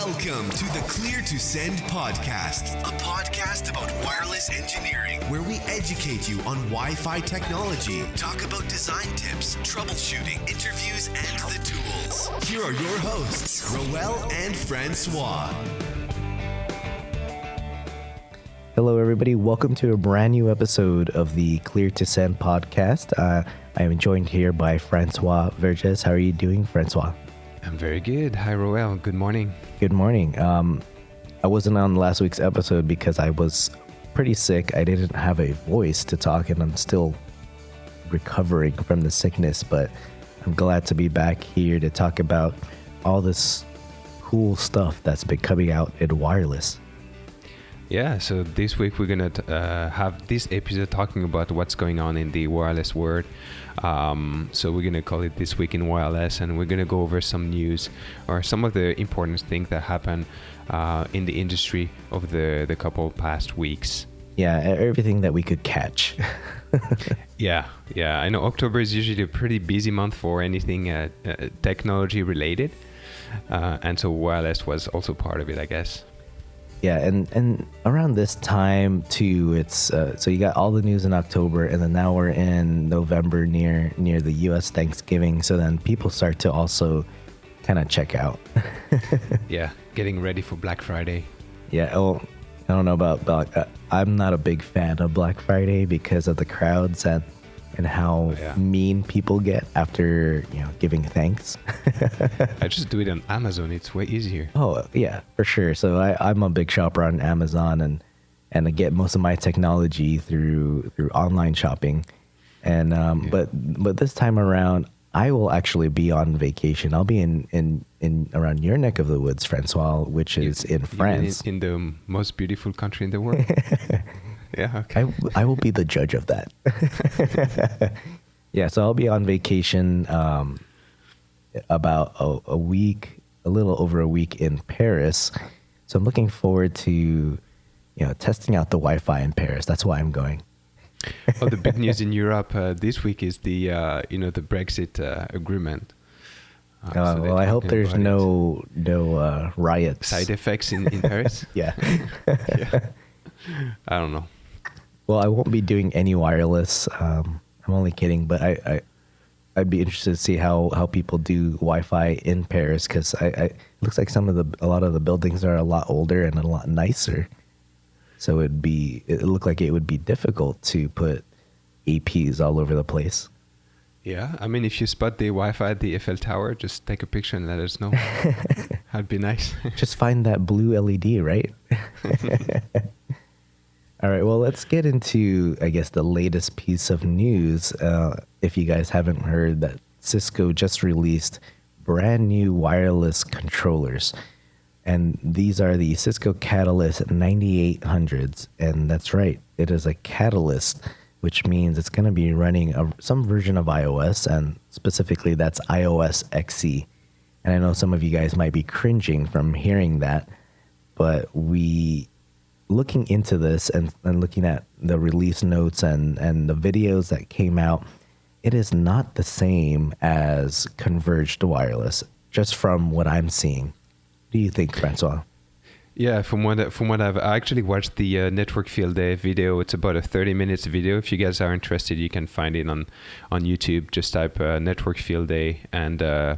Welcome to the Clear to Send podcast, a podcast about wireless engineering, where we educate you on Wi-Fi technology, talk about design tips, troubleshooting, interviews, and the tools. Here are your hosts, Roel and Francois. Hello, everybody. Welcome to a brand new episode of the Clear to Send podcast. I am joined here by Francois Verges. How are you doing, Francois? I'm very good. Hi, Roel. Good morning. Good morning. I wasn't on last week's episode because I was pretty sick. I didn't have a voice to talk, and I'm still recovering from the sickness, but I'm glad to be back here to talk about all this cool stuff that's been coming out in wireless. Yeah, so this week we're going to have this episode talking about what's going on in the wireless world. So we're going to call it This Week in Wireless, and we're going to go over some news or some of the important things that happen in the industry over the couple past weeks. Yeah, everything that we could catch. Yeah. I know October is usually a pretty busy month for anything technology related. And so wireless was also part of it, I guess. Yeah, and around this time too, it's so you got all the news in October, and then now we're in November near the U.S. Thanksgiving. So then people start to also kind of check out. Yeah, getting ready for Black Friday. Yeah, I don't know about I'm not a big fan of Black Friday because of the crowds and how mean people get after giving thanks. I just do it on Amazon. It's way easier. Oh yeah, for sure. So I'm a big shopper on Amazon, and I get most of my technology through online shopping. And but this time around, I will actually be on vacation. I'll be in around your neck of the woods, Francois, which is in France, in the most beautiful country in the world. Yeah, okay. I will be the judge of that. Yeah, so I'll be on vacation about a week, a little over a week in Paris. So I'm looking forward to testing out the Wi-Fi in Paris. That's why I'm going. Oh, the big news in Europe this week is the the Brexit agreement. Well, I hope there's no riots. Side effects in Paris. Yeah. Yeah. I don't know. Well, I won't be doing any wireless. I'm only kidding, but I'd be interested to see how people do Wi-Fi in Paris, because it looks like a lot of the buildings are a lot older and a lot nicer. So it looked like it would be difficult to put APs all over the place. Yeah, I mean, if you spot the Wi-Fi at the Eiffel Tower, just take a picture and let us know. That'd be nice. Just find that blue LED, right? All right, well, let's get into, I guess, the latest piece of news. If you guys haven't heard, that Cisco just released brand new wireless controllers. And these are the Cisco Catalyst 9800s. And that's right, it is a Catalyst, which means it's going to be running some version of iOS, and specifically that's iOS XE. And I know some of you guys might be cringing from hearing that, but looking into this and looking at the release notes and the videos that came out, it is not the same as converged wireless, just from what I'm seeing. What do you think, Francois? Yeah, from what I actually watched the Network Field Day video. It's about a 30 minutes video. If you guys are interested, you can find it on YouTube. Just type Network Field Day and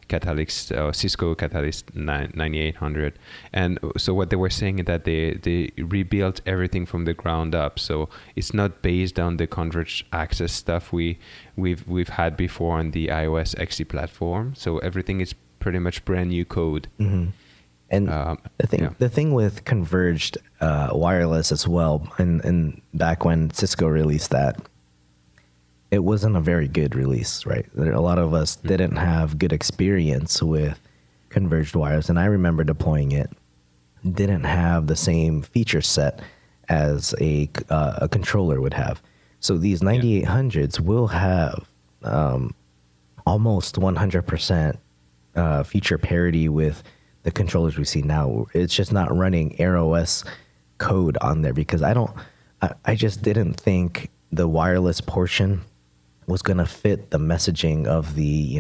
Catalyst, Cisco Catalyst 9800. And so what they were saying is that they rebuilt everything from the ground up. So it's not based on the converged access stuff we've had before on the iOS XE platform. So everything is pretty much brand new code. Mm-hmm. And the thing with converged wireless as well, and back when Cisco released that, it wasn't a very good release, right? A lot of us didn't have good experience with converged wireless, and I remember deploying it. Didn't have the same feature set as a controller would have. So these 9800s will have almost 100% feature parity with the controllers we see now. It's just not running AirOS code on there, because I just didn't think the wireless portion was going to fit the messaging of the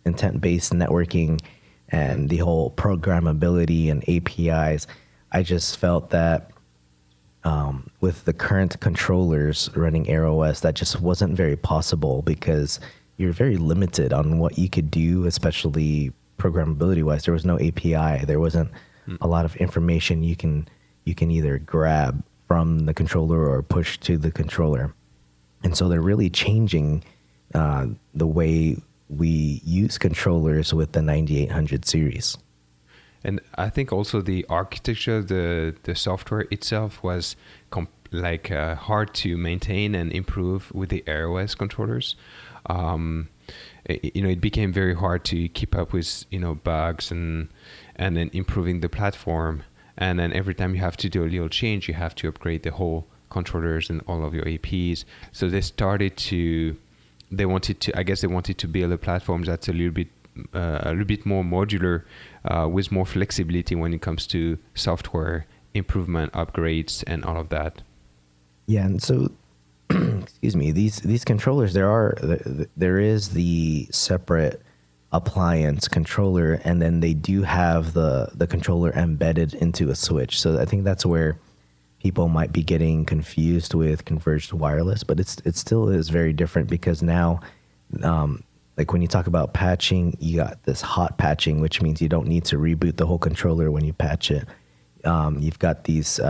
intent-based networking and the whole programmability and APIs. I just felt that with the current controllers running Air OS, that just wasn't very possible because you're very limited on what you could do, especially programmability wise. There was no API. There wasn't a lot of information you can either grab from the controller or push to the controller. And so they're really changing the way we use controllers with the 9800 series. And I think also the architecture, the software itself was hard to maintain and improve with the Air OS controllers. It became very hard to keep up with bugs and then improving the platform. And then every time you have to do a little change, you have to upgrade the whole controllers and all of your APs. So they wanted to build a platform that's a little bit more modular, with more flexibility when it comes to software improvement, upgrades, and all of that. Yeah, and so excuse me, these controllers, there is the separate appliance controller, and then they do have the controller embedded into a switch. So I think that's where people might be getting confused with converged wireless, but it still is very different because now, like when you talk about patching, you got this hot patching, which means you don't need to reboot the whole controller when you patch it. You've got these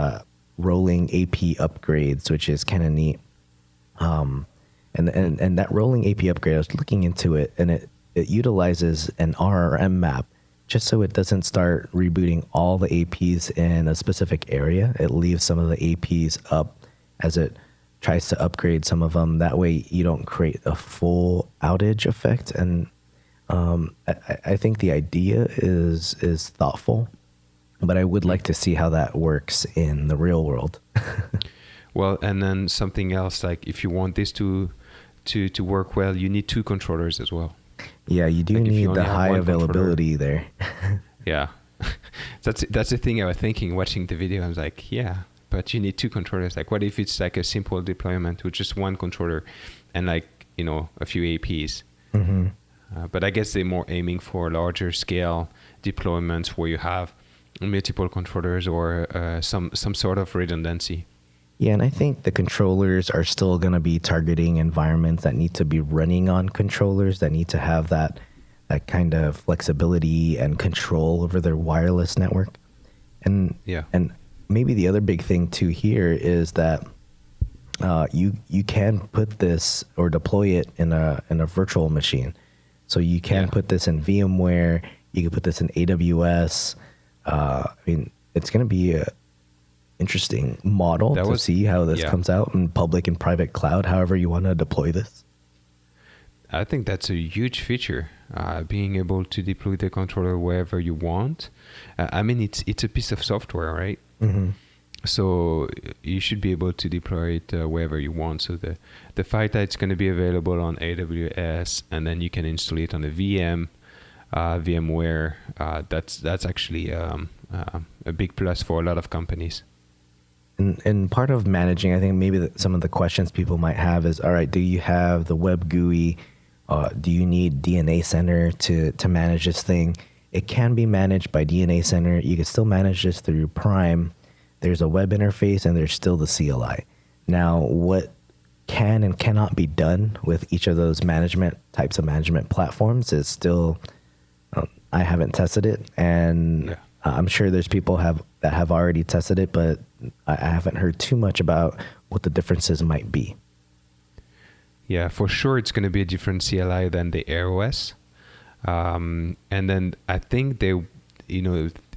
rolling AP upgrades, which is kind of neat. And that rolling AP upgrade, I was looking into it, and it utilizes an RRM map just so it doesn't start rebooting all the APs in a specific area. It leaves some of the APs up as it tries to upgrade some of them. That way you don't create a full outage effect. And I think the idea is thoughtful, but I would like to see how that works in the real world. Well, and then something else, like if you want this to work well, you need two controllers as well. Yeah, you do need the high availability there. Yeah. That's the thing I was thinking watching the video. I was like, yeah, but you need two controllers. Like, what if it's like a simple deployment with just one controller and a few APs? Mm-hmm. But I guess they're more aiming for larger scale deployments where you have multiple controllers or some sort of redundancy. Yeah, and I think the controllers are still going to be targeting environments that need to be running on controllers, that need to have that kind of flexibility and control over their wireless network. And maybe the other big thing too here is that you can put this or deploy it in a virtual machine. So you can put this in VMware, you can put this in AWS. It's going to be a interesting model to see how this comes out in public and private cloud, however you want to deploy this. I think that's a huge feature, being able to deploy the controller wherever you want. It's a piece of software, right? Mm-hmm. So you should be able to deploy it wherever you want. So the FiTa, it's going to be available on AWS, and then you can install it on a VM, VMware. That's actually a big plus for a lot of companies. And part of managing, I think maybe some of the questions people might have is, all right, do you have the web GUI? Do you need DNA Center to manage this thing? It can be managed by DNA Center. You can still manage this through Prime. There's a web interface, and there's still the CLI. Now, what can and cannot be done with each of those types of management platforms is still, I haven't tested it, and I'm sure there's people that have already tested it, but I haven't heard too much about what the differences might be. Yeah, for sure it's going to be a different CLI than the Air OS. And then I think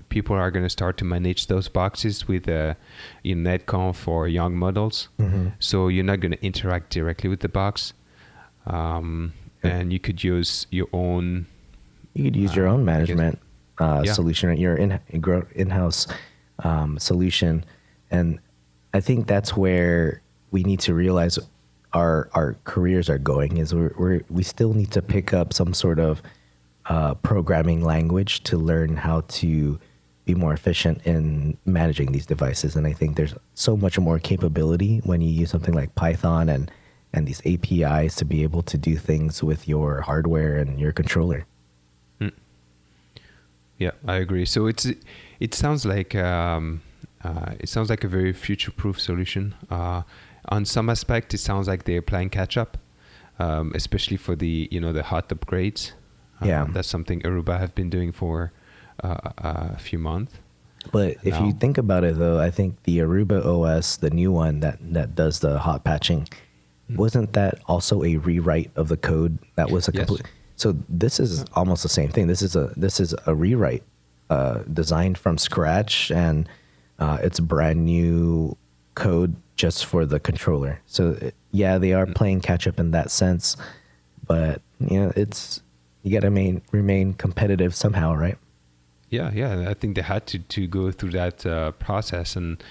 people are going to start to manage those boxes with Netconf for young models. Mm-hmm. So you're not going to interact directly with the box. And you could use your own... You could use your own management solution, your in-house solution. And I think that's where we need to realize our careers are going, is we still need to pick up some sort of programming language to learn how to be more efficient in managing these devices. And I think there's so much more capability when you use something like Python and these APIs to be able to do things with your hardware and your controller. Yeah, I agree. So it sounds like a very future-proof solution. On some aspect, it sounds like they're playing catch-up, especially for the hot upgrades. Yeah. That's something Aruba have been doing for a few months. But if you think about it, though, I think the Aruba OS, the new one that does the hot patching, wasn't that also a rewrite of the code that was a complete? So this is almost the same thing. This is a rewrite designed from scratch, and it's brand new code just for the controller. So they are playing catch up in that sense, but you got to remain competitive somehow, right? Yeah. I think they had to go through that process, and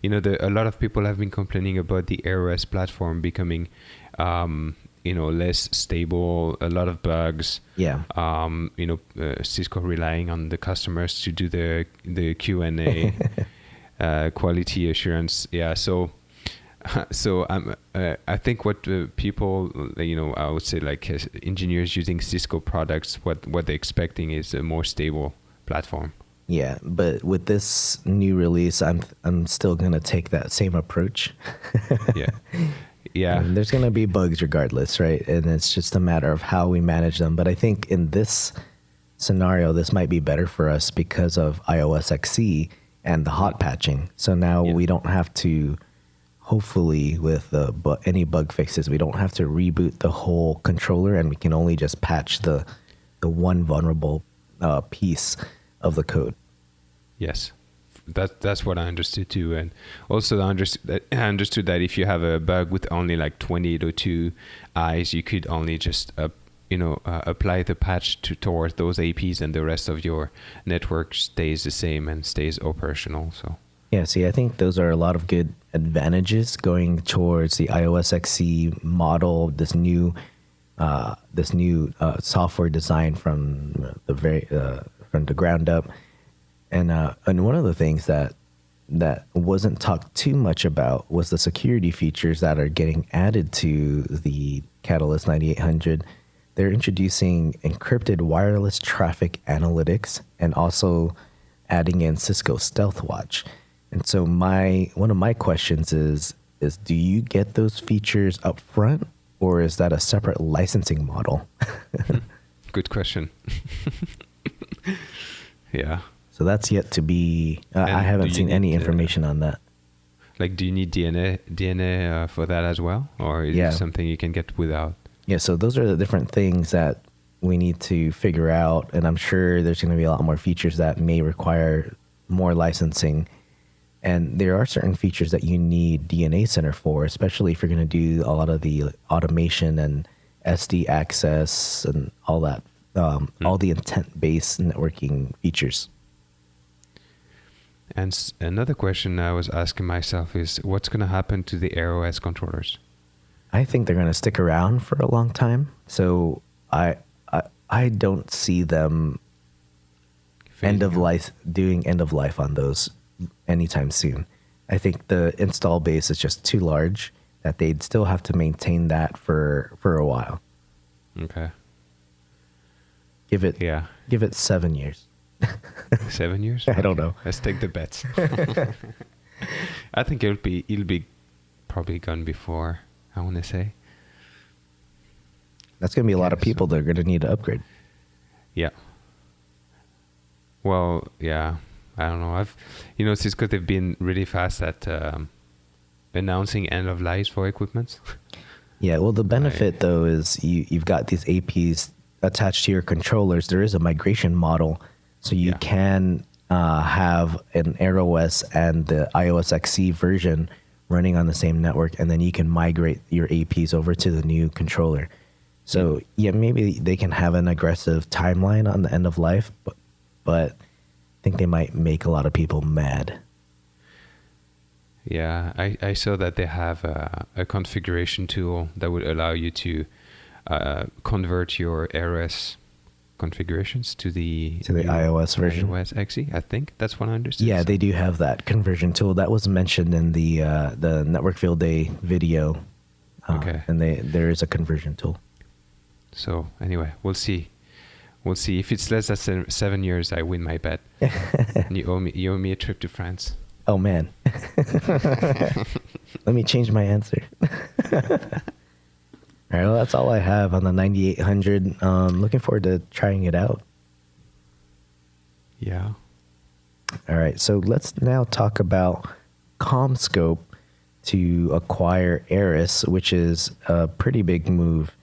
a lot of people have been complaining about the AirOS platform becoming, less stable, a lot of bugs. Yeah. Cisco relying on the customers to do the Q&A, quality assurance. Yeah. So I think what people, I would say like engineers using Cisco products, what they're expecting is a more stable platform. Yeah, but with this new release, I'm still gonna take that same approach. Yeah. And there's gonna be bugs regardless, right? And it's just a matter of how we manage them. But I think in this scenario, this might be better for us because of iOS XE and the hot patching. So now we don't have to, hopefully, with any bug fixes, we don't have to reboot the whole controller, and we can only just patch the one vulnerable piece of the code. Yes, that's what I understood too, and also I understood that if you have a bug with only like 2002 eyes, you could only just apply the patch towards those APs, and the rest of your network stays the same and stays operational. So yeah, see, I think those are a lot of good advantages going towards the iOS XE model. This new software design from the ground up, and one of the things that wasn't talked too much about was the security features that are getting added to the Catalyst 9800. They're introducing encrypted wireless traffic analytics and also adding in Cisco Stealth Watch. And so one of my questions is do you get those features up front, or is that a separate licensing model? Good question. Yeah. So that's yet to be. I haven't seen any information on that. Like, do you need DNA for that as well, or is it something you can get without? Yeah. So those are the different things that we need to figure out, and I'm sure there's going to be a lot more features that may require more licensing. And there are certain features that you need DNA Center for, especially if you're going to do a lot of the automation and SD access and all that, all the intent-based networking features. And another question I was asking myself is, what's going to happen to the AirOS controllers? I think they're going to stick around for a long time. So I don't see them end of life on those anytime soon. I think the install base is just too large that they'd still have to maintain that for a while. Okay. Give it 7 years. 7 years? I don't know. Let's take the bets. I think it'll be probably gone before, I want to say. That's going to be a lot of people that are going to need to upgrade. Yeah. Well, yeah. I don't know. Cisco, they've been really fast at announcing end of life for equipment. Yeah. Well, the benefit though is you've got these APs attached to your controllers. There is a migration model, so you can have an AirOS and the iOS XE version running on the same network, and then you can migrate your APs over to the new controller. So maybe they can have an aggressive timeline on the end of life, but I think they might make a lot of people mad. Yeah, I saw that they have a configuration tool that would allow you to convert your AirOS configurations to the iOS version. iOS XE, I think that's what I understood. Yeah, they do have that conversion tool that was mentioned in the Network Field Day video. Okay, and there is a conversion tool. So anyway, we'll see we'll see. If it's less than 7 years, I win my bet. And you owe me a trip to France. Oh man. Let me change my answer. All right, well, that's all I have on the 9800. Looking forward to trying it out. Yeah. All right, so let's now talk about CommScope to acquire Eris, which is a pretty big move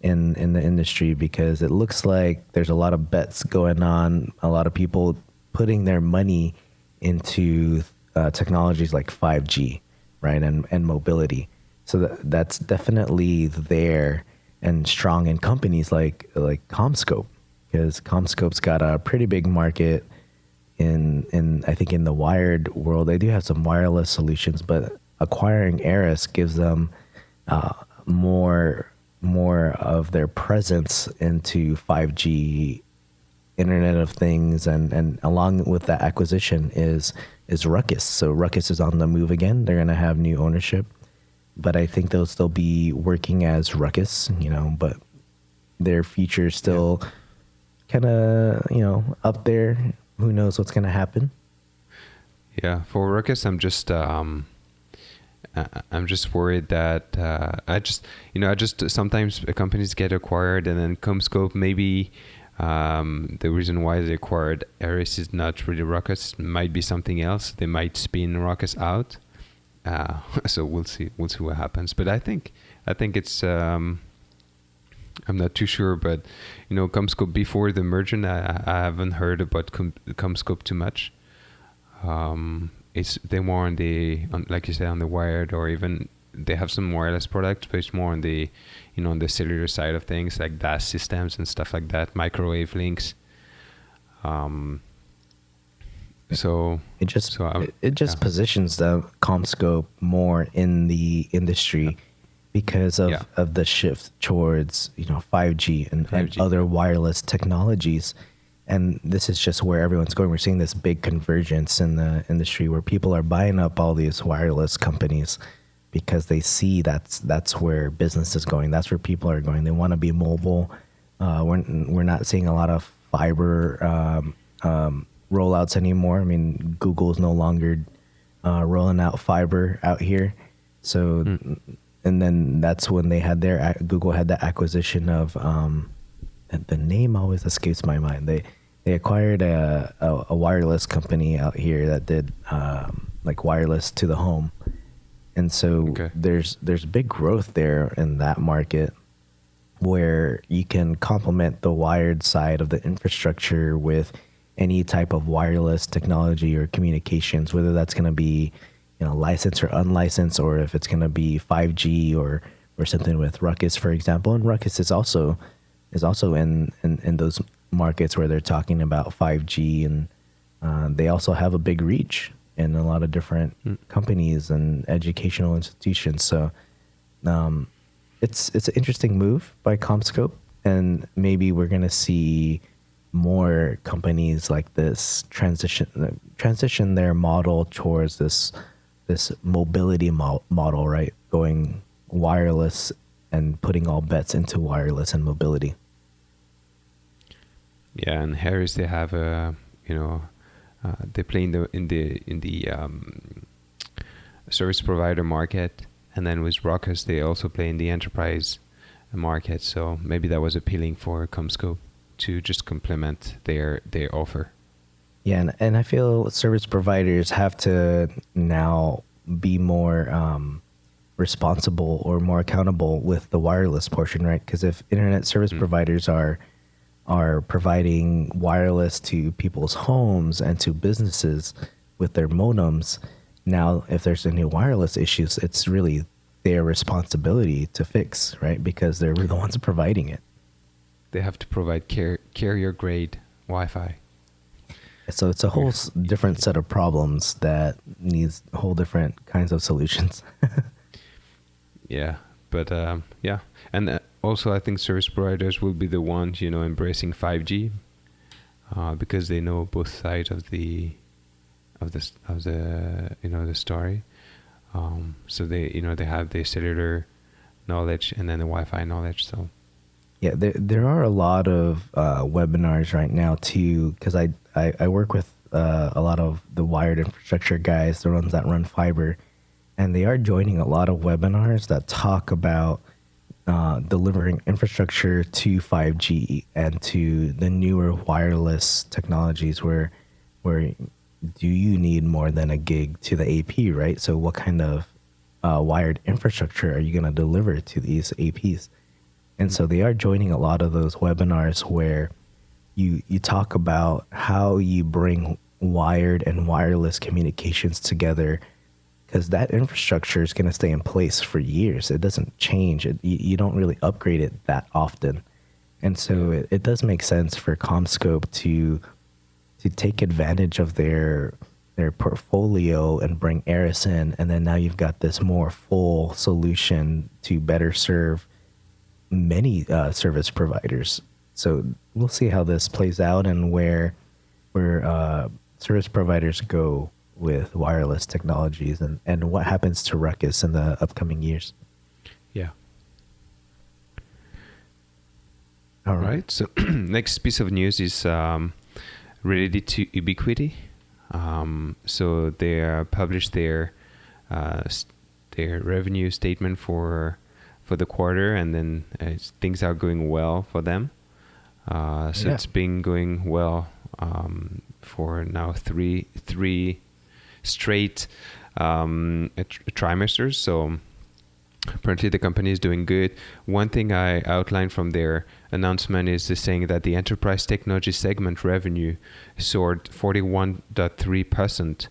in the industry, because it looks like there's a lot of bets going on, a lot of people putting their money into technologies like 5G, right, and mobility. So that's definitely there and strong in companies like CommScope, because CommScope's got a pretty big market in I think in the wired world. They do have some wireless solutions, but acquiring Eris gives them more of their presence into 5G, Internet of Things, and along with that acquisition is Ruckus. So Ruckus is on the move again. They're going to have new ownership, but I think they'll still be working as Ruckus, but their future is still kind of, up there. Who knows what's going to happen? Yeah, for Ruckus, I'm just worried that I just sometimes companies get acquired and then CommScope, maybe the reason why they acquired Eris is not really Ruckus. It might be something else. They might spin Ruckus out. So we'll see what happens. But I think it's I'm not too sure, but CommScope before the merger, I haven't heard about CommScope too much. They're more on like you said, on the wired, or even they have some wireless products, but it's more on the on the cellular side of things, like DAS systems and stuff like that, microwave links. So it just positions the CommScope more in the industry because of the shift towards 5G and other wireless technologies. And this is just where everyone's going. We're seeing this big convergence in the industry where people are buying up all these wireless companies because they see that's where business is going. That's where people are going. They want to be mobile. We're not seeing a lot of fiber rollouts anymore. I mean, Google's no longer rolling out fiber out here. So, and then that's when they had Google had the acquisition of. The name always escapes my mind. They acquired a wireless company out here that did like wireless to the home, and so there's big growth there in that market where you can complement the wired side of the infrastructure with any type of wireless technology or communications, whether that's going to be licensed or unlicensed, or if it's going to be 5G or something with Ruckus, for example. And Ruckus is also in those markets where they're talking about 5G, and they also have a big reach in a lot of different companies and educational institutions. So it's an interesting move by CommScope, and maybe we're going to see more companies like this transition their model towards this mobility model, right? Going wireless and putting all bets into wireless and mobility. Yeah, and Harris, they have they play in the service provider market, and then with Ruckus, they also play in the enterprise market. So maybe that was appealing for CommScope to just complement their offer. Yeah, and I feel service providers have to now be more responsible or more accountable with the wireless portion, right? Because if internet service providers are providing wireless to people's homes and to businesses with their modems, now if there's any wireless issues, it's really their responsibility to fix, right? Because they're the ones providing it. They have to provide carrier grade Wi-Fi. So it's a whole different set of problems that needs whole different kinds of solutions. Yeah, but yeah, and also I think service providers will be the ones embracing 5G because they know both sides of the story. So they they have the cellular knowledge and then the Wi-Fi knowledge. So Yeah, there are a lot of webinars right now too, because I work with a lot of the wired infrastructure guys, the ones that run fiber, and they are joining a lot of webinars that talk about delivering infrastructure to 5G and to the newer wireless technologies where do you need more than a gig to the AP, right? So what kind of wired infrastructure are you going to deliver to these APs? And so they are joining a lot of those webinars where you talk about how you bring wired and wireless communications together, because that infrastructure is going to stay in place for years. It doesn't change. You don't really upgrade it that often. And so it does make sense for CommScope to take advantage of their portfolio and bring Eris in. And then now you've got this more full solution to better serve many service providers. So we'll see how this plays out and where service providers go with wireless technologies and what happens to Ruckus in the upcoming years. Yeah. All right. So next piece of news is related to Ubiquiti. So they published their revenue statement for the quarter, and then things are going well for them. So it's been going well for now three straight trimesters. So apparently the company is doing good. One thing I outlined from their announcement is saying that the enterprise technology segment revenue soared 41.3%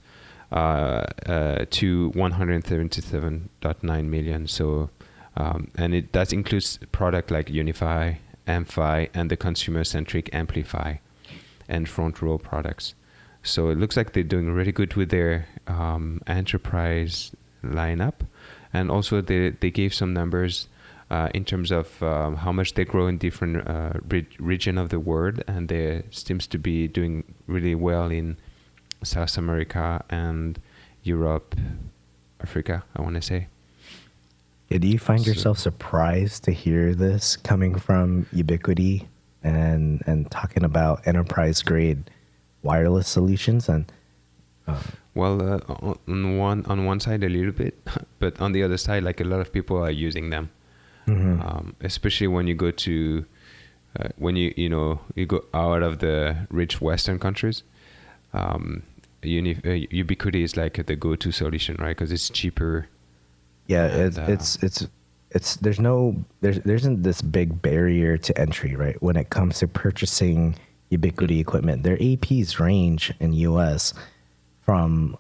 to 177.9 million. So and that includes product like Unify, Amplify, and the consumer-centric Amplify and front row products. So it looks like they're doing really good with their enterprise lineup. And also they gave some numbers in terms of how much they grow in different region of the world. And they seems to be doing really well in South America and Europe, Africa, I want to say. Do you find yourself surprised to hear this coming from Ubiquiti and talking about enterprise grade wireless solutions? And well, on one side a little bit, but on the other side, like a lot of people are using them, especially when you go to when you go out of the rich Western countries. Ubiquiti is like the go-to solution, right? Because it's cheaper. Yeah, and, it's there isn't this big barrier to entry, right? When it comes to purchasing Ubiquiti equipment, their APs range in US from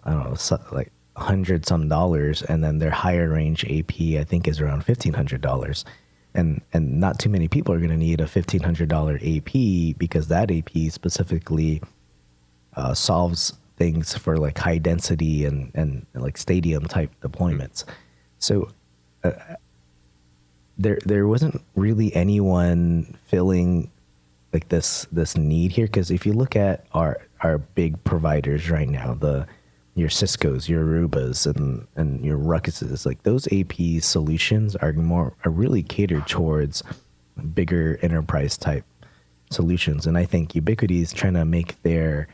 like $100 and then their higher range AP I think is around $1,500, and not too many people are going to need a $1,500 AP because that AP specifically solves things for like high density and like stadium type deployments. So there wasn't really anyone filling like this need here, because if you look at our big providers right now, your Cisco's, your Arubas, and your Ruckuses, like those AP solutions are really catered towards bigger enterprise type solutions. And I think Ubiquiti is trying to make their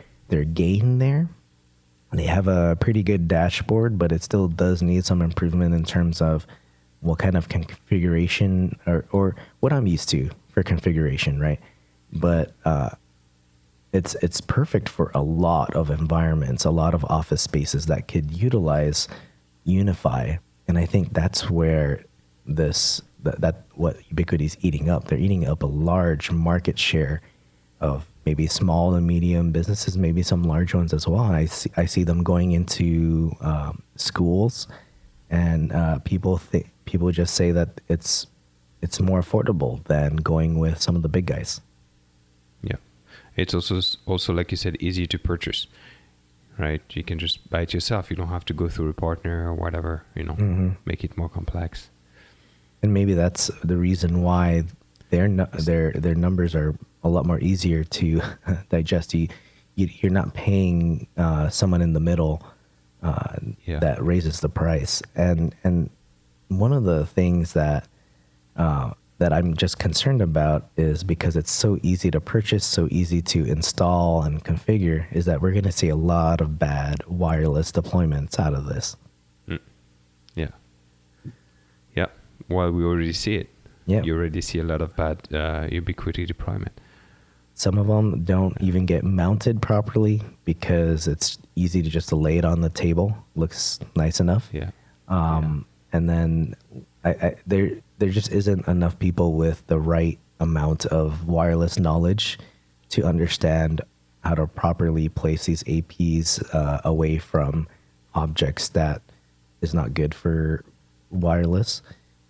gain there. They have a pretty good dashboard, but it still does need some improvement in terms of what kind of configuration or what I'm used to for configuration, right? But it's perfect for a lot of environments, a lot of office spaces that could utilize Unify. And I think that's where what Ubiquiti is eating up. They're eating up a large market share of maybe small and medium businesses, maybe some large ones as well. And I see them going into schools, and people just say that it's more affordable than going with some of the big guys. Yeah, it's also like you said, easy to purchase, right? You can just buy it yourself. You don't have to go through a partner or whatever. Make it more complex. And maybe that's the reason why their numbers are a lot more easier to digest. You're not paying someone in the middle that raises the price. And one of the things that that I'm just concerned about is because it's so easy to purchase, so easy to install and configure, is that we're going to see a lot of bad wireless deployments out of this. Yeah. Yeah. Well, we already see it. Yeah. You already see a lot of bad Ubiquiti deployment. Some of them don't even get mounted properly because it's easy to just lay it on the table. Looks nice enough. Yeah. And then there just isn't enough people with the right amount of wireless knowledge to understand how to properly place these APs away from objects that is not good for wireless.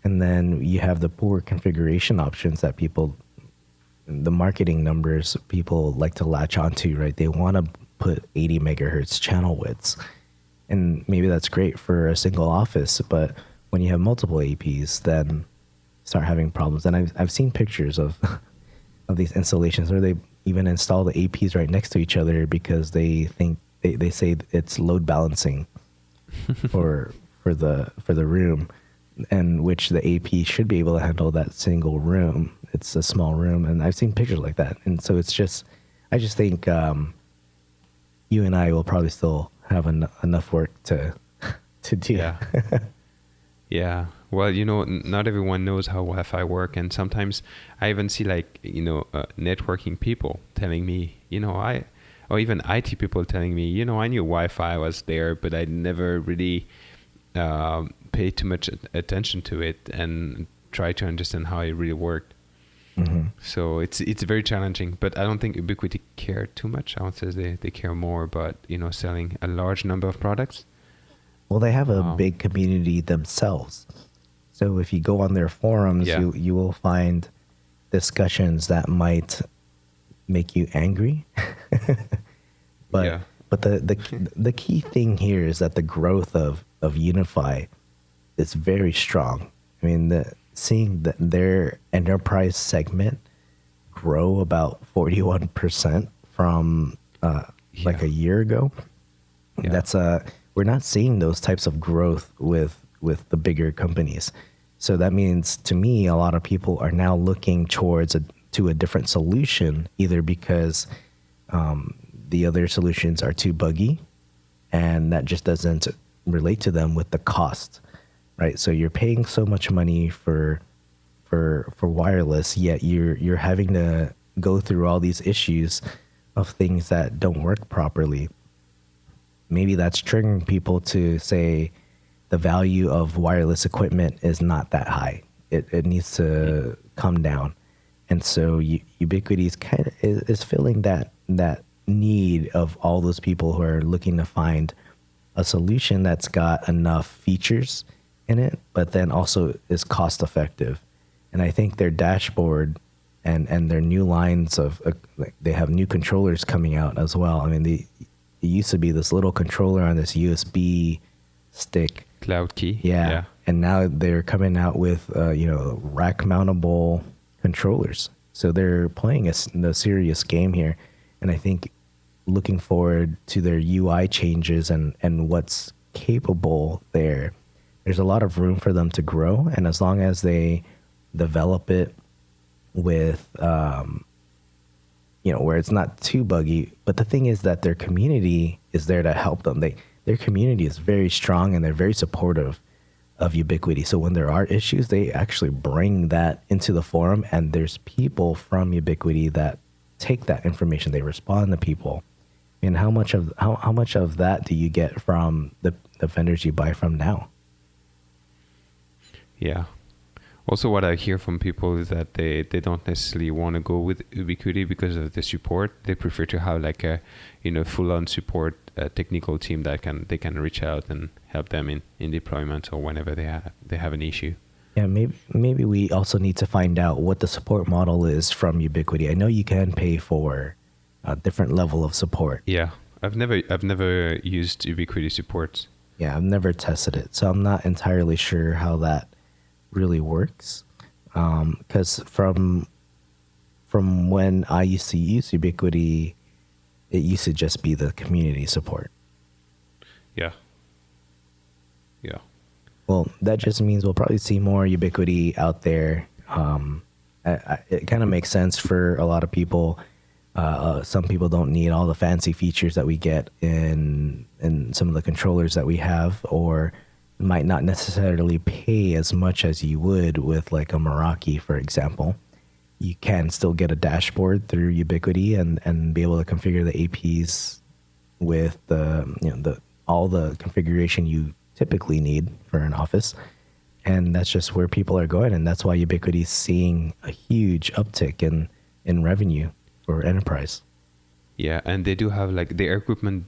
And then you have the poor configuration options that the marketing numbers people like to latch onto, right? They want to put 80 megahertz channel widths. And maybe that's great for a single office, but when you have multiple APs, then start having problems. And I've seen pictures of these installations where they even install the APs right next to each other because they think they say it's load balancing for the room, and which the AP should be able to handle that single room. It's a small room, and I've seen pictures like that. And so I just think you and I will probably still have enough work to do. Yeah. Yeah. Well, not everyone knows how Wi-Fi work, and sometimes I even see networking people telling me, or even IT people telling me, I knew Wi-Fi was there, but I never really paid too much attention to it and try to understand how it really worked. Mm-hmm. So it's very challenging, but I don't think Ubiquiti care too much. I would say they care more about selling a large number of products. Well, they have a big community themselves. So if you go on their forums, you will find discussions that might make you angry. But the key thing here is that the growth of Unify is very strong. I mean, seeing their enterprise segment grow about 41% from like a year ago. Yeah. That's we're not seeing those types of growth with the bigger companies. So that means, to me, a lot of people are now looking towards to a different solution, either because the other solutions are too buggy, and that just doesn't relate to them with the cost, right? So you're paying so much money for wireless, yet you're having to go through all these issues of things that don't work properly. Maybe that's triggering people to say the value of wireless equipment is not that high. It needs to come down. And so Ubiquiti is filling that need of all those people who are looking to find a solution that's got enough features in it, but then also is cost effective. And I think their dashboard and their new lines of they have new controllers coming out as well. I mean, it used to be this little controller on this USB stick. Cloud key. Yeah. And now they're coming out with, rack mountable controllers. So they're playing a serious game here. And I think looking forward to their UI changes and what's capable there, there's a lot of room for them to grow. And as long as they develop it with, where it's not too buggy. But the thing is that their community is there to help them. Their community is very strong, and they're very supportive of Ubiquiti. So when there are issues, they actually bring that into the forum, and there's people from Ubiquiti that take that information. They respond to people. And how much of that do you get from the vendors you buy from now? Yeah. Also, what I hear from people is that they don't necessarily want to go with Ubiquiti because of the support. They prefer to have like a full-on support technical team that they can reach out and help them in deployment or whenever they have an issue. Yeah, maybe we also need to find out what the support model is from Ubiquiti. I know you can pay for a different level of support. Yeah, I've never used Ubiquiti support. Yeah, I've never tested it, so I'm not entirely sure how that really works. Because from when I used to use Ubiquiti, it used to just be the community support. Yeah. Well, that just means we'll probably see more Ubiquiti out there It kind of makes sense for a lot of people. Some people don't need all the fancy features that we get in some of the controllers that we have, or might not necessarily pay as much as you would with like a Meraki, for example. You can still get a dashboard through Ubiquiti and be able to configure the APs with all the configuration you typically need for an office. And that's just where people are going, and that's why Ubiquiti is seeing a huge uptick in revenue for enterprise. Yeah, and they do have like their equipment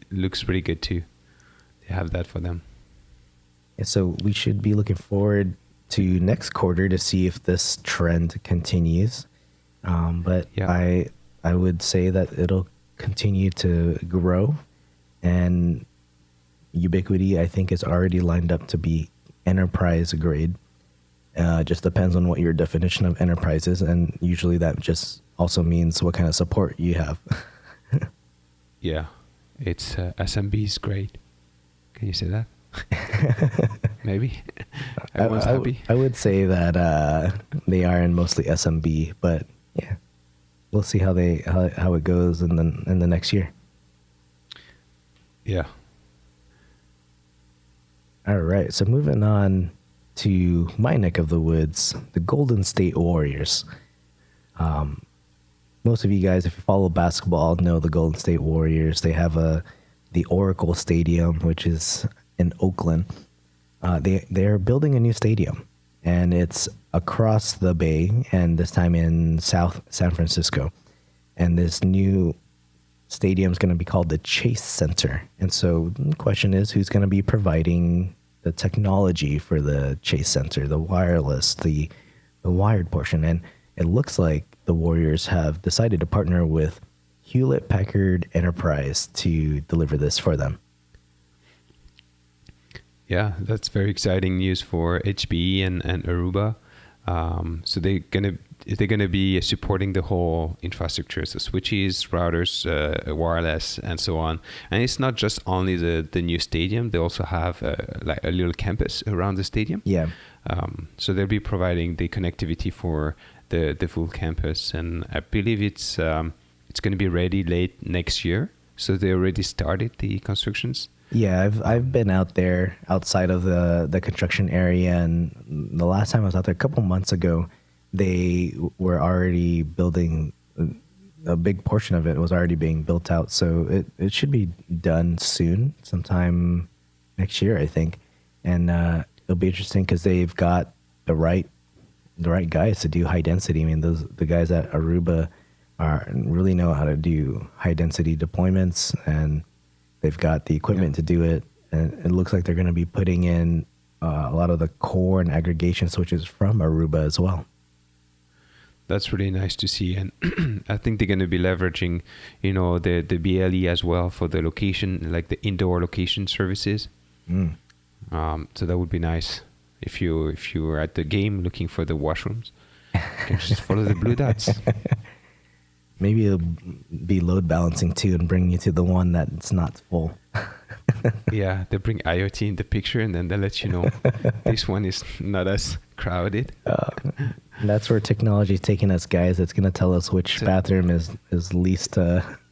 looks pretty good too. They have that for them. And so we should be looking forward to next quarter to see if this trend continues. But yeah. I would say that it'll continue to grow, and Ubiquiti I think is already lined up to be enterprise grade. Just depends on what your definition of enterprise is, and usually that just also means what kind of support you have. Yeah, it's SMB is great. Can you say that? Maybe. Everyone's happy. I would say that they are in mostly SMB, but yeah, we'll see how it goes in the next year. Yeah. All right, so moving on to my neck of the woods, the Golden State Warriors. Most of you guys, if you follow basketball, know the Golden State Warriors. They have the Oracle Stadium, which is in Oakland. They're building a new stadium, and it's across the bay, and this time in South San Francisco. And this new stadium is going to be called the Chase Center. And so the question is, who's going to be providing the technology for the Chase Center, the wireless, the wired portion? And it looks like the Warriors have decided to partner with Hewlett Packard Enterprise to deliver this for them. Yeah, that's very exciting news for HPE and Aruba. So they're gonna be supporting the whole infrastructure, so switches, routers, wireless, and so on. And it's not just only the new stadium; they also have like a little campus around the stadium. Yeah. So they'll be providing the connectivity for the full campus, and I believe it's going to be ready late next year. So they already started the constructions. Yeah, I've been out there outside of the construction area, and the last time I was out there a couple months ago, they were already building a big portion of it was already being built out. So it should be done soon, sometime next year, I think. And it'll be interesting because they've got the right guys to do high density. I mean, the guys at Aruba really know how to do high density deployments, and they've got the equipment to do it. And it looks like they're going to be putting in a lot of the core and aggregation switches from Aruba as well. That's really nice to see, and I think they're going to be leveraging, the BLE as well for the location, like the indoor location services. So that would be nice if you were at the game looking for the washrooms. You can just follow the blue dots. Maybe it'll be load balancing too, and bring you to the one that's not full. Yeah, they bring IoT in the picture, and then they let you know this one is not as crowded. That's where technology is taking us, guys. It's going to tell us which bathroom is least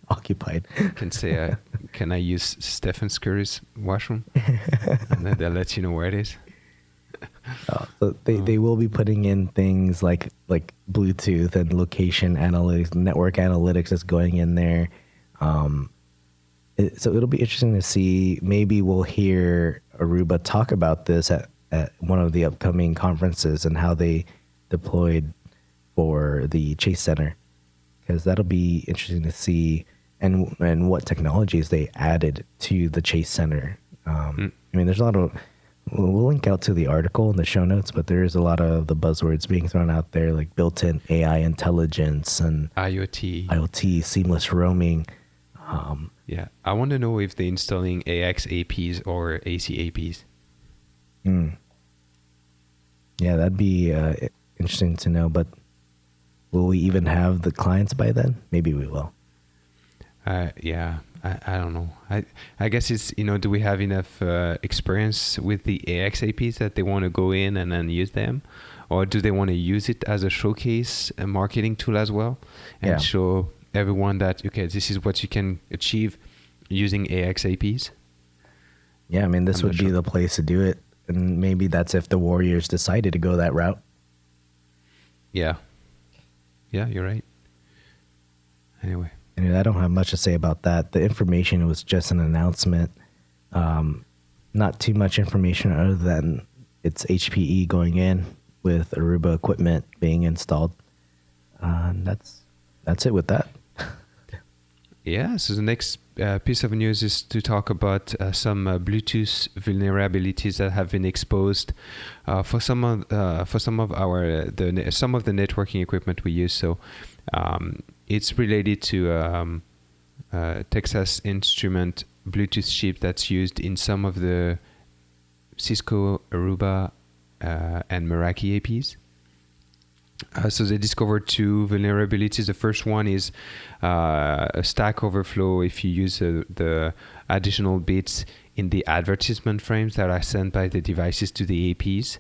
occupied. Can say, can I use Stephen Curry's washroom? And then they'll let you know where it is. So they will be putting in things like Bluetooth and location analytics, network analytics is going in there. So it'll be interesting to see. Maybe we'll hear Aruba talk about this at one of the upcoming conferences and how they deployed for the Chase Center, because that'll be interesting to see, and what technologies they added to the Chase Center. I mean, there's a lot of. We'll link out to the article in the show notes, but there is a lot of the buzzwords being thrown out there, like built-in AI intelligence and IoT, seamless roaming. Yeah, I want to know if they're installing AX APs or AC APs. Yeah, that'd be interesting to know, but will we even have the clients by then? Maybe we will. Yeah, I don't know. I guess it's, do we have enough experience with the AX APs that they want to go in and then use them? or do they want to use it as a showcase, a marketing tool as well, and show everyone that, okay, this is what you can achieve using AX APs? Yeah, I mean, this would be the place to do it. And maybe that's if the Warriors decided to go that route. Yeah. Yeah, you're right. Anyway, I don't have much to say about that. The information was just an announcement. Not too much information other than it's HPE going in with Aruba equipment being installed. And that's it with that. Yeah, so the next piece of news is to talk about some Bluetooth vulnerabilities that have been exposed for some of our some of the networking equipment we use. So it's related to Texas Instrument Bluetooth chip that's used in some of the Cisco, Aruba, and Meraki APs. So they discovered two vulnerabilities. The first one is a stack overflow if you use the additional bits in the advertisement frames that are sent by the devices to the APs.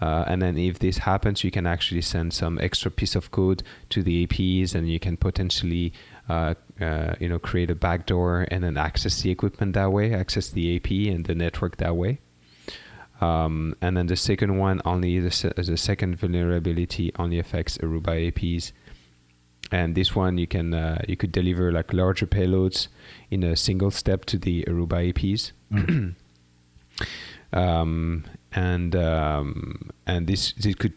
And then if this happens, you can actually send some extra piece of code to the APs, and you can potentially create a backdoor and then access the equipment that way, access the AP and the network that way. And then the second one, only the second vulnerability only affects Aruba APs, and this one you could deliver like larger payloads in a single step to the Aruba APs, and this could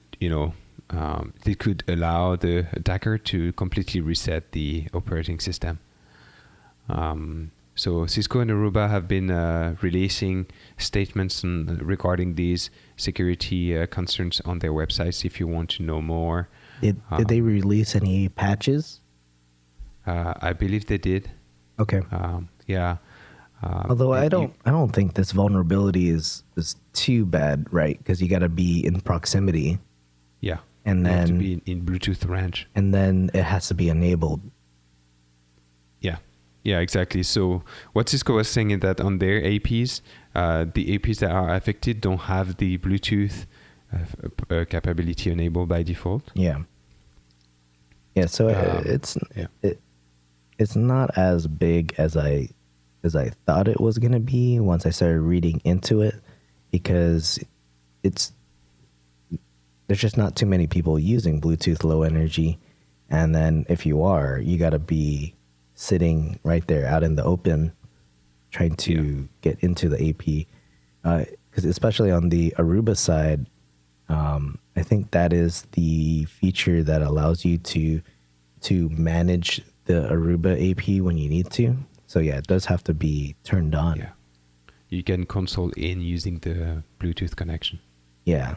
it could allow the attacker to completely reset the operating system. So Cisco and Aruba have been releasing statements regarding these security concerns on their websites. If you want to know more, did they release any patches? I believe they did. Okay. Yeah. Although I don't think this vulnerability is too bad, right? Because you got to be in proximity. Yeah. And then you have to be in Bluetooth range. And then it has to be enabled. Yeah. Yeah, exactly. So what Cisco was saying is that on their APs, the APs that are affected don't have the Bluetooth capability enabled by default. Yeah. Yeah. So it's not as big as I thought it was gonna be once I started reading into it, because there's just not too many people using Bluetooth Low Energy, and then if you are, you got to be sitting right there out in the open trying to get into the AP, because especially on the Aruba side, I think that is the feature that allows you to manage the Aruba AP when you need to. So yeah, it does have to be turned on. Yeah, you can console in using the Bluetooth connection. Yeah.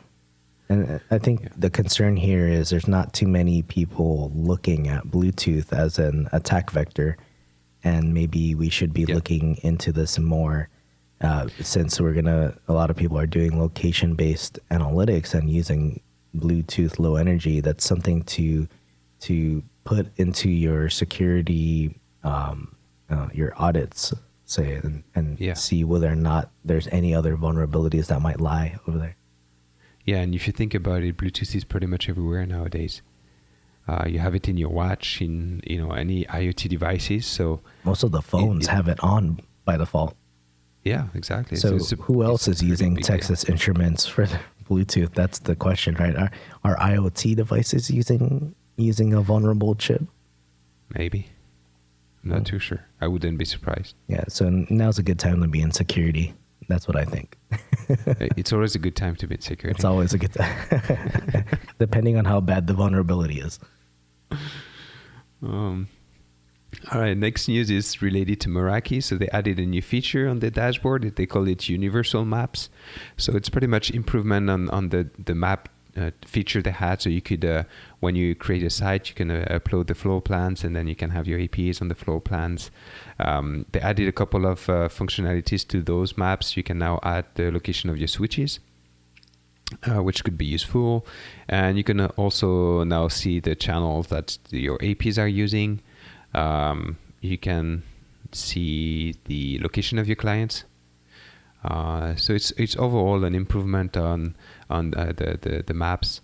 And I think the concern here is there's not too many people looking at Bluetooth as an attack vector, and maybe we should be looking into this more, since a lot of people are doing location-based analytics and using Bluetooth Low Energy. That's something to put into your security, your audits, say, and see whether or not there's any other vulnerabilities that might lie over there. Yeah, and if you think about it, Bluetooth is pretty much everywhere nowadays. You have it in your watch, in any IoT devices. So most of the phones have it on by default. Yeah, exactly. So who else is using Texas Instruments for the Bluetooth? That's the question, right? Are IoT devices using a vulnerable chip? Maybe. I'm not too sure. I wouldn't be surprised. Yeah, so now's a good time to be in security. That's what I think. It's always a good time to be in security. It's always a good time. Depending on how bad the vulnerability is. All right, next news is related to Meraki. So they added a new feature on the dashboard. They call it Universal Maps. So it's pretty much improvement on the map feature they had. So you could, when you create a site, you can upload the floor plans, and then you can have your APIs on the floor plans. They added a couple of functionalities to those maps. You can now add the location of your switches, which could be useful. And you can also now see the channels that your APs are using. You can see the location of your clients. So it's overall an improvement on the maps.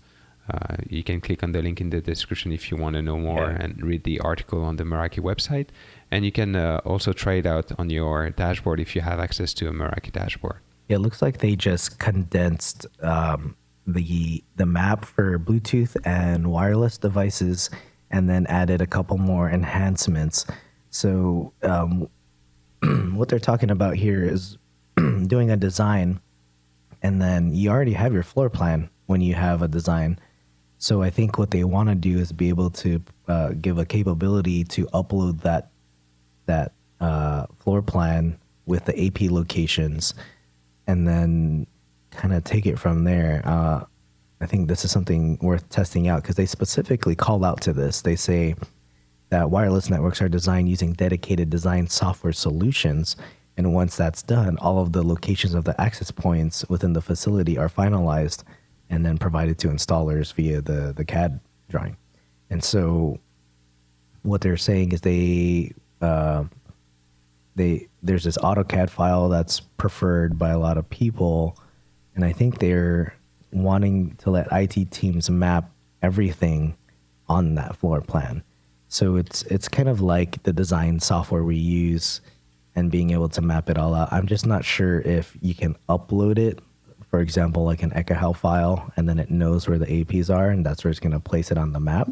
You can click on the link in the description if you want to know more and read the article on the Meraki website. And you can also try it out on your dashboard if you have access to a Meraki dashboard. It looks like they just condensed the map for Bluetooth and wireless devices, and then added a couple more enhancements. So what they're talking about here is doing a design, and then you already have your floor plan when you have a design. So I think what they want to do is be able to give a capability to upload that floor plan with the AP locations, and then kind of take it from there. I think this is something worth testing out because they specifically call out to this. They say that wireless networks are designed using dedicated design software solutions. And once that's done, all of the locations of the access points within the facility are finalized and then provided to installers via the CAD drawing. And so what they're saying is there's this AutoCAD file that's preferred by a lot of people, and I think they're wanting to let IT teams map everything on that floor plan. So it's kind of like the design software we use and being able to map it all out. I'm just not sure if you can upload it, for example, like an ECHO file, and then it knows where the APs are, and that's where it's going to place it on the map.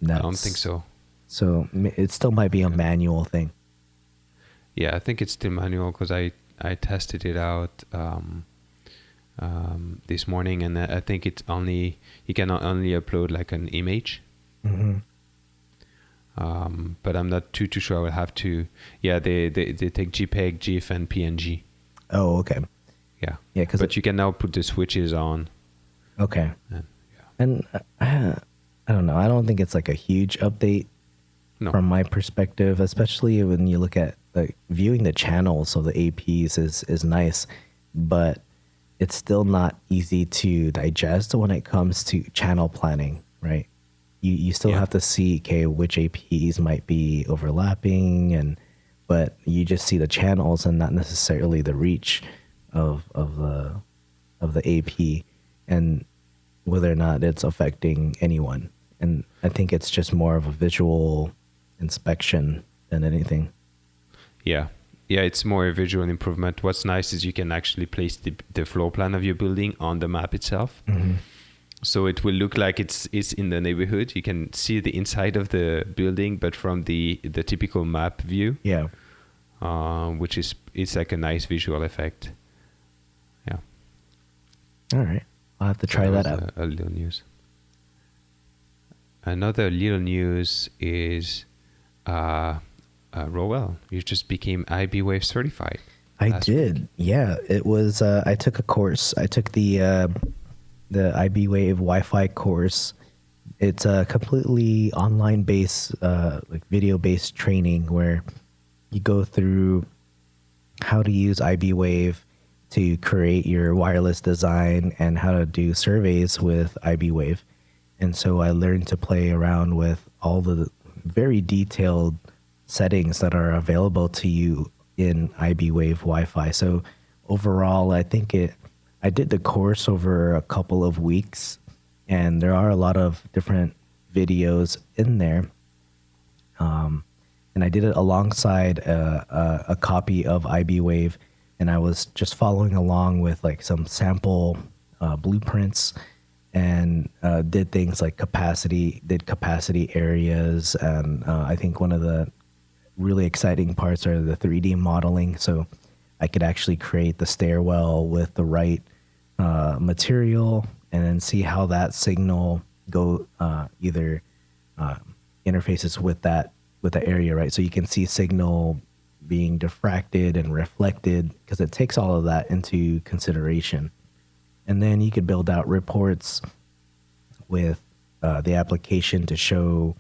I don't think so. So it still might be a manual thing. Yeah, I think it's still manual because I tested it out this morning, and I think you can only upload like an image. Mm-hmm. But I'm not too sure. I will have to. Yeah, they take JPEG, GIF, and PNG. Oh, okay. Yeah. Yeah, but you can now put the switches on. Okay. And I don't know. I don't think it's like a huge update from my perspective, especially when you look at like viewing the channels of the APs is nice, but it's still not easy to digest when it comes to channel planning, right? You still have to see, okay, which APs might be overlapping, but you just see the channels and not necessarily the reach of the AP and whether or not it's affecting anyone. And I think it's just more of a visual inspection than anything. Yeah, it's more a visual improvement. What's nice is you can actually place the floor plan of your building on the map itself. Mm-hmm. So it will look like it's in the neighborhood. You can see the inside of the building, but from the typical map view. Yeah. Which it's like a nice visual effect. Yeah. All right. I'll have to try that out. A little news. Another little news is Roel, you just became IBWave certified. I did. Week. Yeah. It was I took a course. I took the IBWave Wi-Fi course. It's a completely online based like video based training where you go through how to use IBWave to create your wireless design and how to do surveys with IBWave. And so I learned to play around with all the very detailed settings that are available to you in IBWave Wi-Fi. So overall, I think I did the course over a couple of weeks, and there are a lot of different videos in there. And I did it alongside a copy of IBWave, and I was just following along with like some sample blueprints and did things like capacity areas. And I think one of the really exciting parts are the 3D modeling. So I could actually create the stairwell with the right material and then see how that signal either interfaces with the area, right? So you can see signal being diffracted and reflected because it takes all of that into consideration. And then you could build out reports with the application to show,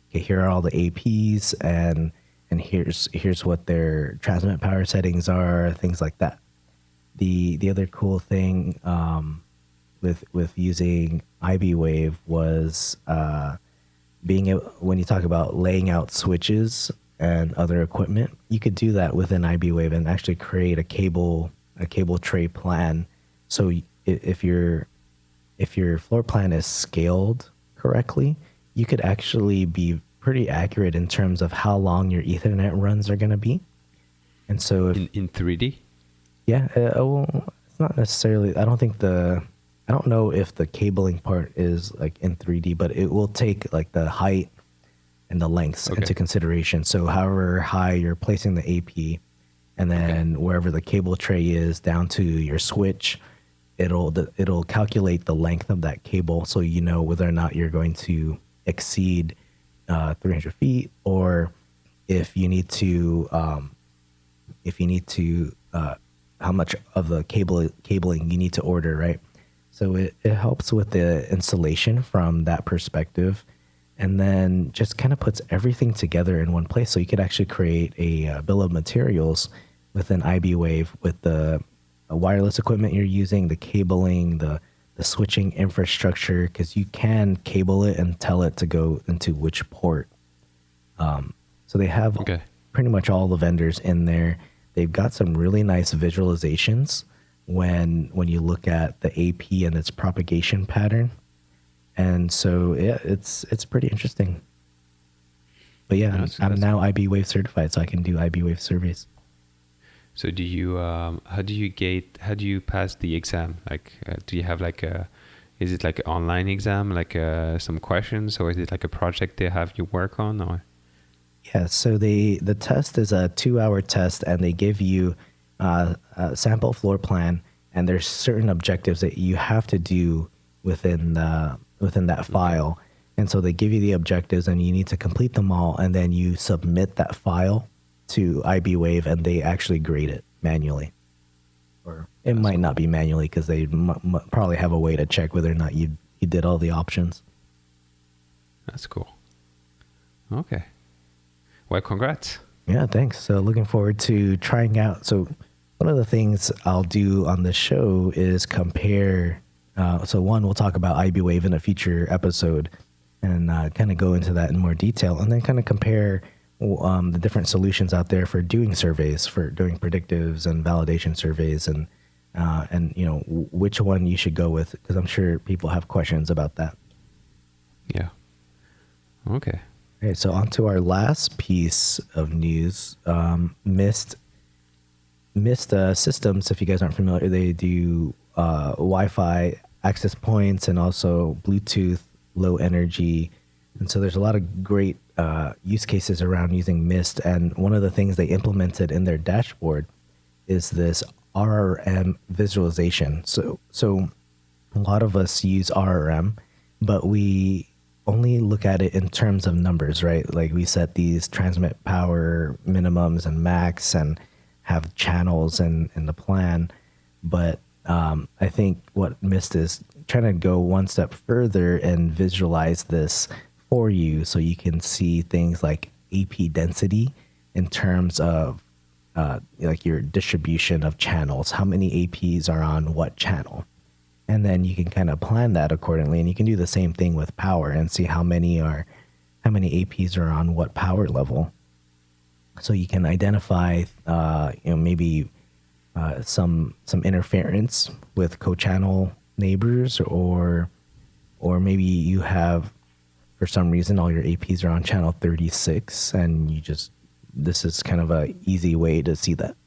okay, here are all the APs and here's what their transmit power settings are, things like that. The other cool thing with using IBWave was being able, when you talk about laying out switches and other equipment, you could do that within IBWave and actually create a cable tray plan. So if you're if your floor plan is scaled correctly, you could actually be pretty accurate in terms of how long your Ethernet runs are going to be. And so in 3D? Yeah, well, it's not necessarily, I don't know if the cabling part is like in 3D, but it will take like the height and the lengths into consideration. So however high you're placing the AP, and then wherever the cable tray is down to your switch, it'll calculate the length of that cable, so you know whether or not you're going to exceed 300 feet, or if you need to how much of the cabling you need to order, right? So it helps with the installation from that perspective, and then just kind of puts everything together in one place. So you could actually create a bill of materials with an IBWave with the wireless equipment you're using, the cabling, the switching infrastructure, because you can cable it and tell it to go into which port. So they have pretty much all the vendors in there. They've got some really nice visualizations when you look at the AP and its propagation pattern. And so yeah, it's pretty interesting. But yeah, I'm now IBWave certified, so I can do IBWave surveys. So do you how do you pass the exam? Like do you have is it like an online exam, like some questions, or is it like a project they have you work on, or? Yeah, so the test is a 2-hour test, and they give you a sample floor plan, and there's certain objectives that you have to do within that file. And so they give you the objectives, and you need to complete them all, and then you submit that file to IBWave, and they actually grade it manually. Or it might not be manually, because they probably have a way to check whether or not you did all the options. That's cool. Okay. Well, congrats. Yeah, thanks. So looking forward to trying out. So one of the things I'll do on the show is compare. So one, we'll talk about IBWave in a future episode and kind of go into that in more detail, and then kind of compare the different solutions out there for doing surveys, for doing predictives and validation surveys, and which one you should go with, because I'm sure people have questions about that. Yeah. Okay. Okay, so on to our last piece of news. Mist Systems, if you guys aren't familiar, they do Wi-Fi access points and also Bluetooth low energy. And so there's a lot of great use cases around using Mist. And one of the things they implemented in their dashboard is this RRM visualization. So a lot of us use RRM, but we only look at it in terms of numbers, right? Like we set these transmit power minimums and max and have channels in the plan. But I think what Mist is trying to go one step further and visualize this for you, so you can see things like AP density in terms of like your distribution of channels, how many APs are on what channel. And then you can kind of plan that accordingly, and you can do the same thing with power and see how many APs are on what power level. So you can identify, maybe some interference with co-channel neighbors, or maybe you have, for some reason, all your APs are on channel 36, and this is kind of a easy way to see that.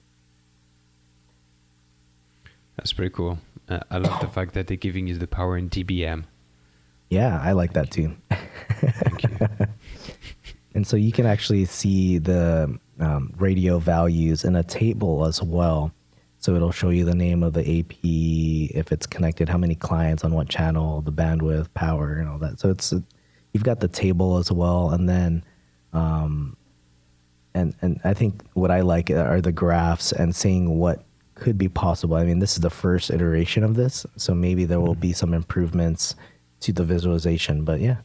That's pretty cool. I love the fact that they're giving you the power in dBm. Yeah, I like that too. Thank you. And so you can actually see the radio values in a table as well. So it'll show you the name of the AP, if it's connected, how many clients on what channel, the bandwidth, power, and all that. So you've got the table as well, and then and I think what I like are the graphs and seeing what could be possible. I mean, this is the first iteration of this, so maybe there will be some improvements to the visualization, but yeah.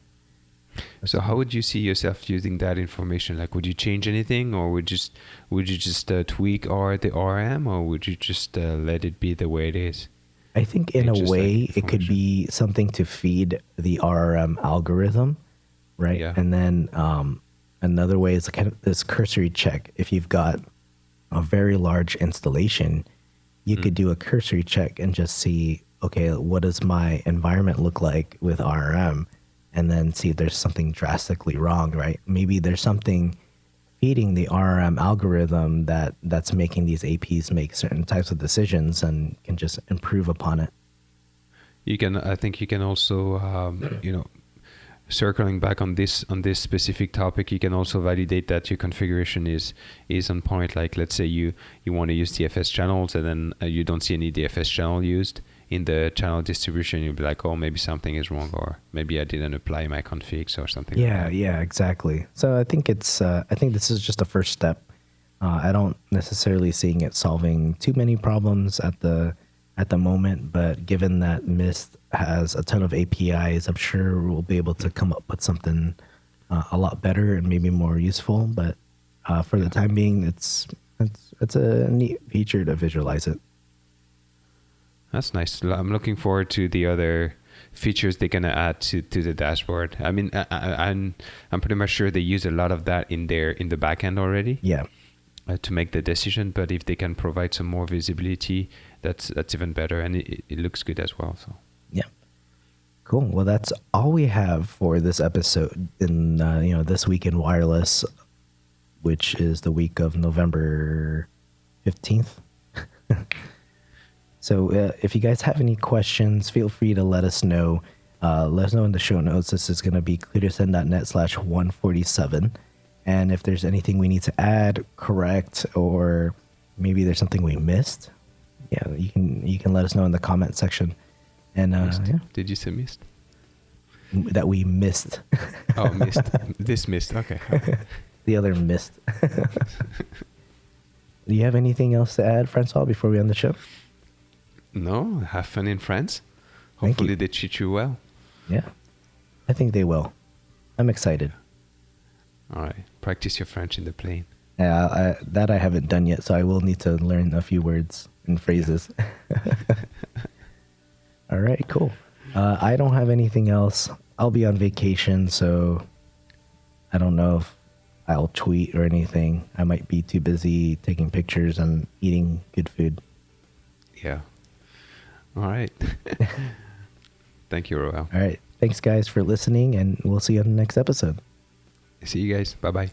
So how would you see yourself using that information? Like, would you change anything, or would you just tweak the RM, or would you just let it be the way it is? I think in a way it could be something to feed the RRM algorithm, right? Yeah. And then another way is kind of this cursory check. If you've got a very large installation, you could do a cursory check and just see okay, what does my environment look like with RRM? And then see if there's something drastically wrong, right? Maybe there's something feeding the RRM algorithm that's making these APs make certain types of decisions and can just improve upon it. I think you can also, circling back on this specific topic, you can also validate that your configuration is on point. Like, let's say you want to use DFS channels, and then you don't see any DFS channel used in the channel distribution. You'll be like, oh, maybe something is wrong, or maybe I didn't apply my configs or something. Yeah, exactly. So I think I think this is just a first step. I don't necessarily seeing it solving too many problems at the moment, but given that Mist has a ton of APIs, I'm sure we'll be able to come up with something a lot better and maybe more useful. But for the time being, it's a neat feature to visualize it. That's nice. I'm looking forward to the other features they're gonna add to the dashboard. I mean, I'm pretty much sure they use a lot of that in the backend already. Yeah. To make the decision, but if they can provide some more visibility, that's even better, and it looks good as well. So yeah, cool. Well, that's all we have for this episode in this week in wireless, which is the week of November 15th. So if you guys have any questions, feel free to let us know. Let us know in the show notes. This is going to be cleartosend.net/147. And if there's anything we need to add, correct, or maybe there's something we missed, yeah, you can let us know in the comment section. And yeah. Did you say missed? That we missed. Oh, missed. This missed. Okay. The other missed. Do you have anything else to add, Francois, before we end the show? No. Have fun in France. Thank Hopefully you. they treat you well. Yeah, I think they will. I'm excited. All right. Practice your French in the plane. I haven't done yet, so I will need to learn a few words and phrases. All right, cool. I don't have anything else. I'll be on vacation, so I don't know if I'll tweet or anything. I might be too busy taking pictures and eating good food. Yeah. All right. Thank you, Roel. All right. Thanks, guys, for listening, and we'll see you on the next episode. See you guys. Bye-bye.